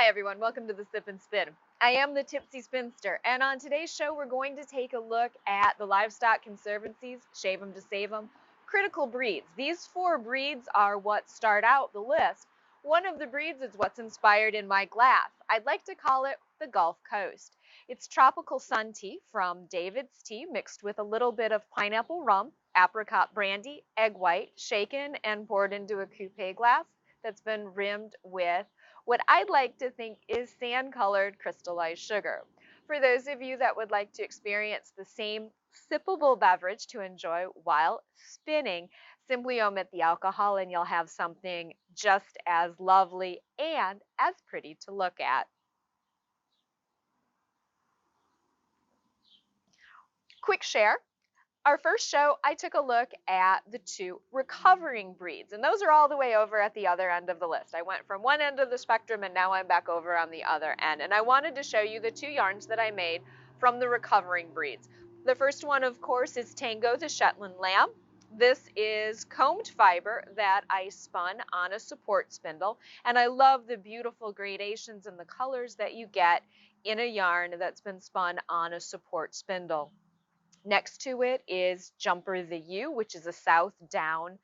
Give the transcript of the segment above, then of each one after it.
Hi everyone, welcome to the Sip and Spin. I am the Tipsy Spinster, and on today's show we're going to take a look at the Livestock Conservancy's Shave 'em to Save 'em critical breeds. These 4 breeds are what start out the list. One of the breeds is what's inspired in my glass. I'd like to call it the Gulf Coast. It's tropical sun tea from David's Tea mixed with a little bit of pineapple rum, apricot brandy, egg white, shaken and poured into a coupe glass that's been rimmed with what I'd like to think is sand-colored crystallized sugar. For those of you that would like to experience the same sippable beverage to enjoy while spinning, simply omit the alcohol and you'll have something just as lovely and as pretty to look at. Quick share. Our first show, I took a look at the 2 recovering breeds, and those are all the way over at the other end of the list. I went from one end of the spectrum and now I'm back over on the other end, and I wanted to show you the 2 yarns that I made from the recovering breeds. The first one, of course, is Tango the Shetland lamb. This is combed fiber that I spun on a support spindle, and I love the beautiful gradations and the colors that you get in a yarn that's been spun on a support spindle. Next to it is Jumper the U, which is a Southdown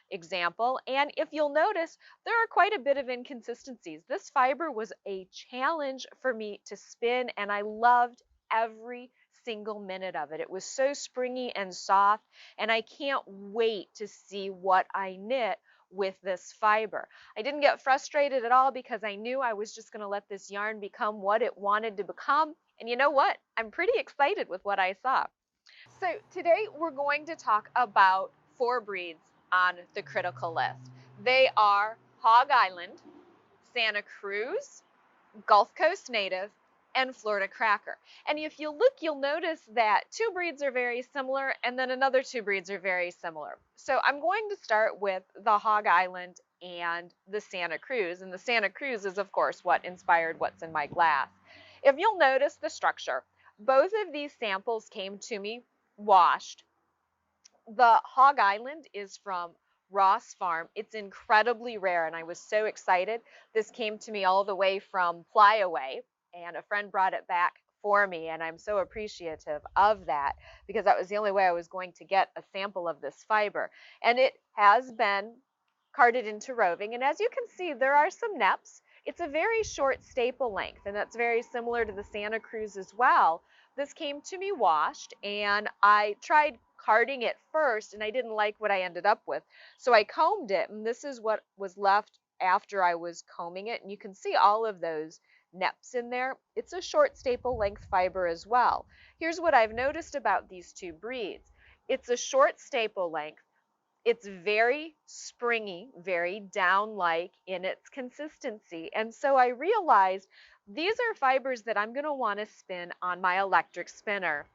example. And if you'll notice, there are quite a bit of inconsistencies. This fiber was a challenge for me to spin, and I loved every single minute of it. It was so springy and soft, and I can't wait to see what I knit with this fiber. I didn't get frustrated at all because I knew I was just going to let this yarn become what it wanted to become. And you know what? I'm pretty excited with what I saw. So today we're going to talk about 4 breeds on the critical list. They are Hog Island, Santa Cruz, Gulf Coast Native, and Florida Cracker. And if you look, you'll notice that 2 breeds are very similar and then another 2 breeds are very similar. So I'm going to start with the Hog Island and the Santa Cruz. And the Santa Cruz is, of course, what inspired what's in my glass. If you'll notice the structure, both of these samples came to me washed. The Hog Island is from Ross Farm. It's incredibly rare, and I was so excited. This came to me all the way from Flyaway, and a friend brought it back for me, and I'm so appreciative of that because that was the only way I was going to get a sample of this fiber. And it has been carded into roving, and as you can see, there are some neps. It's a very short staple length, and that's very similar to the Santa Cruz as well. This came to me washed, and I tried carding it first, and I didn't like what I ended up with. So I combed it, and this is what was left after I was combing it, and you can see all of those neps in there. It's a short staple length fiber as well. Here's what I've noticed about these 2 breeds. It's a short staple length. It's very springy, very down-like in its consistency. And so I realized these are fibers that I'm going to want to spin on my electric spinner.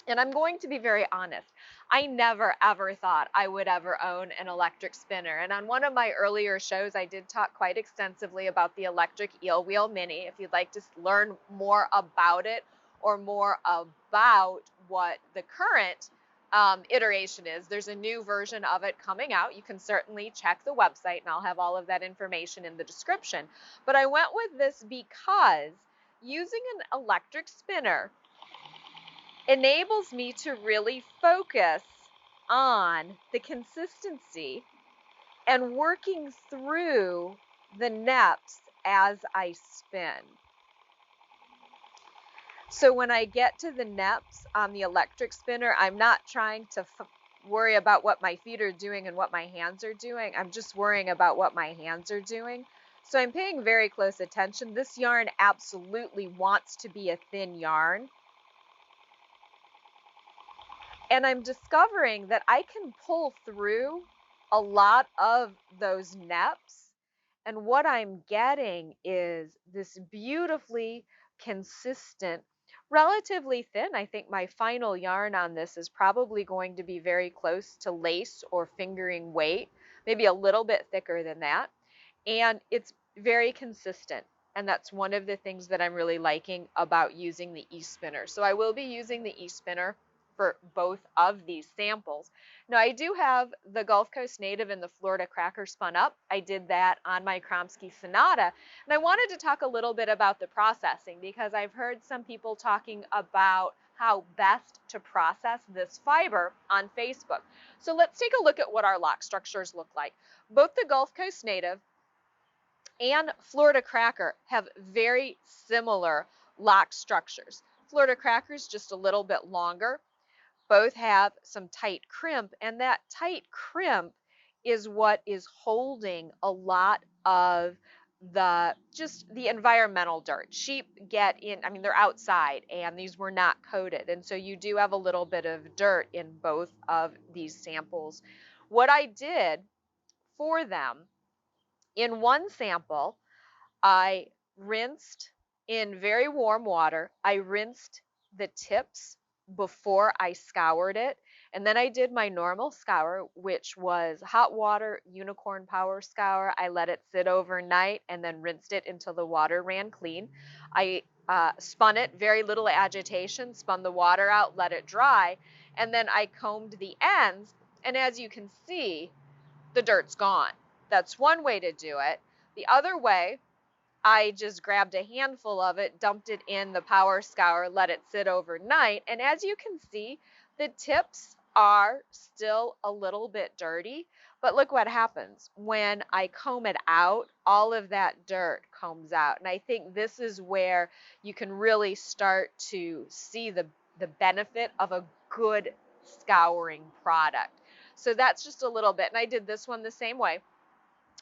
And I'm going to be very honest. I never ever thought I would ever own an electric spinner. And on one of my earlier shows, I did talk quite extensively about the electric eel wheel mini. If you'd like to learn more about it or more about what the current iteration is, there's a new version of it coming out. You can certainly check the website, and I'll have all of that information in the description. But I went with this because using an electric spinner enables me to really focus on the consistency and working through the neps as I spin. So when I get to the neps on the electric spinner, I'm not trying to worry about what my feet are doing and what my hands are doing. I'm just worrying about what my hands are doing. So I'm paying very close attention. This yarn absolutely wants to be a thin yarn. And I'm discovering that I can pull through a lot of those neps. And what I'm getting is this beautifully consistent, relatively thin. I think my final yarn on this is probably going to be very close to lace or fingering weight, maybe a little bit thicker than that. And it's very consistent. And that's one of the things that I'm really liking about using the e-spinner. So I will be using the e-spinner for both of these samples. Now I do have the Gulf Coast Native and the Florida Cracker spun up. I did that on my Kromsky Sonata, and I wanted to talk a little bit about the processing because I've heard some people talking about how best to process this fiber on Facebook. So let's take a look at what our lock structures look like. Both the Gulf Coast Native and Florida Cracker have very similar lock structures. Florida Cracker is just a little bit longer. Both have some tight crimp, and that tight crimp is what is holding a lot of the environmental dirt. Sheep get in, I mean, they're outside and these were not coated, and so you do have a little bit of dirt in both of these samples. What I did for them, in one sample, I rinsed in very warm water. I rinsed the tips before I scoured it. And then I did my normal scour, which was hot water, unicorn power scour. I let it sit overnight and then rinsed it until the water ran clean. I spun it, very little agitation, spun the water out, let it dry, and then I combed the ends. And as you can see, the dirt's gone. That's one way to do it. The other way, I just grabbed a handful of it, dumped it in the power scour, let it sit overnight, and as you can see, the tips are still a little bit dirty, but look what happens. When I comb it out, all of that dirt comes out, and I think this is where you can really start to see the benefit of a good scouring product. So that's just a little bit, and I did this one the same way.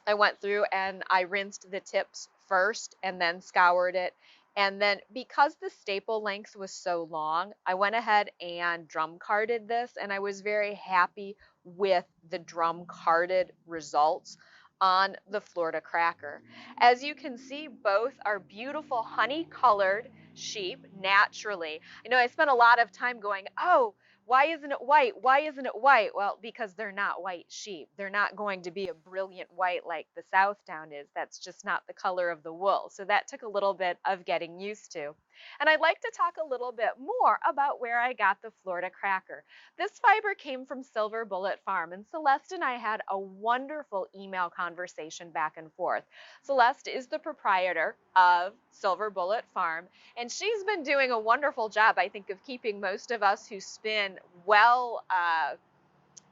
I went through and I rinsed the tips first and then scoured it. And then because the staple length was so long, I went ahead and drum carded this, and I was very happy with the drum carded results on the Florida Cracker. As you can see, both are beautiful honey colored sheep naturally. I know I spent a lot of time going, oh, why isn't it white? Why isn't it white? Well, because they're not white sheep. They're not going to be a brilliant white like the Southdown is. That's just not the color of the wool. So that took a little bit of getting used to. And I'd like to talk a little bit more about where I got the Florida Cracker. This fiber came from Silver Bullet Farm, and Celeste and I had a wonderful email conversation back and forth. Celeste is the proprietor of Silver Bullet Farm, and she's been doing a wonderful job, I think, of keeping most of us who spin well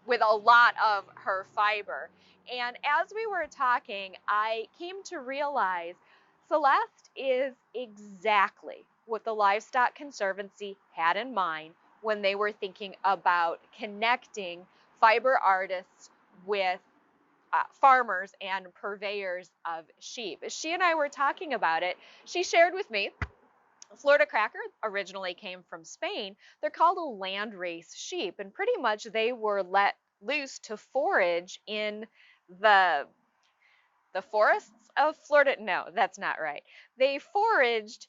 with a lot of her fiber. And as we were talking, I came to realize Celeste is exactly what the Livestock Conservancy had in mind when they were thinking about connecting fiber artists with farmers and purveyors of sheep. As she and I were talking about it, she shared with me Florida Cracker originally came from Spain. They're called a land race sheep, and pretty much they were let loose to forage in the forests of Florida. No, that's not right. They foraged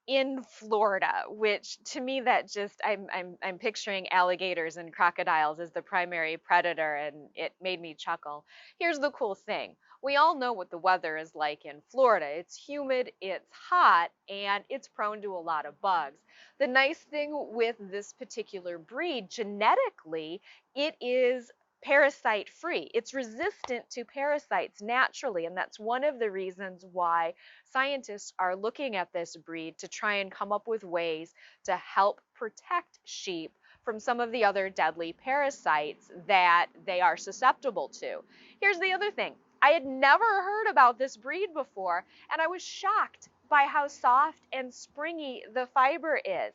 in Florida, which to me that just I'm picturing alligators and crocodiles as the primary predator, and it made me chuckle. Here's the cool thing. We all know what the weather is like in Florida. It's humid, it's hot, and it's prone to a lot of bugs. The nice thing with this particular breed, genetically, it is parasite free. It's resistant to parasites naturally, and that's one of the reasons why scientists are looking at this breed to try and come up with ways to help protect sheep from some of the other deadly parasites that they are susceptible to. Here's the other thing. I had never heard about this breed before, and I was shocked by how soft and springy the fiber is.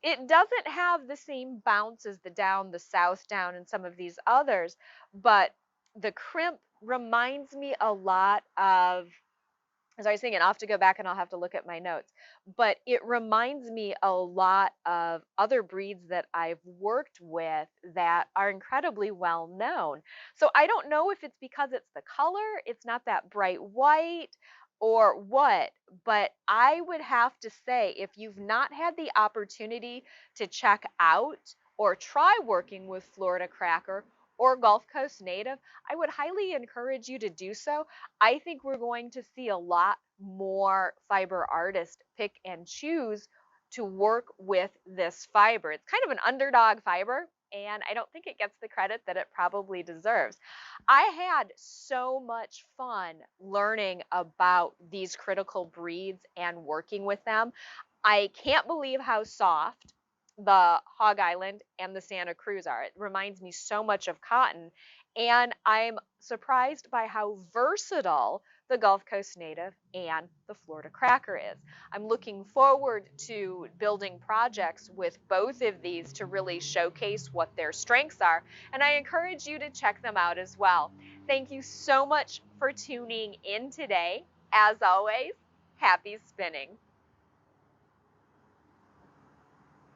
It doesn't have the same bounce as the down, the Southdown, and some of these others, but the crimp reminds me a lot of, as I was thinking, I'll have to go back and I'll have to look at my notes, but it reminds me a lot of other breeds that I've worked with that are incredibly well known. So I don't know if it's because it's the color, it's not that bright white, or what, but I would have to say, if you've not had the opportunity to check out or try working with Florida Cracker or Gulf Coast Native, I would highly encourage you to do so. I think we're going to see a lot more fiber artists pick and choose to work with this fiber. It's kind of an underdog fiber, and I don't think it gets the credit that it probably deserves. I had so much fun learning about these critical breeds and working with them. I can't believe how soft the Hog Island and the Santa Cruz are. It reminds me so much of cotton, and I'm surprised by how versatile the Gulf Coast native and the Florida cracker is. I'm looking forward to building projects with both of these to really showcase what their strengths are, and I encourage you to check them out as well. Thank you so much for tuning in today. As always, happy spinning.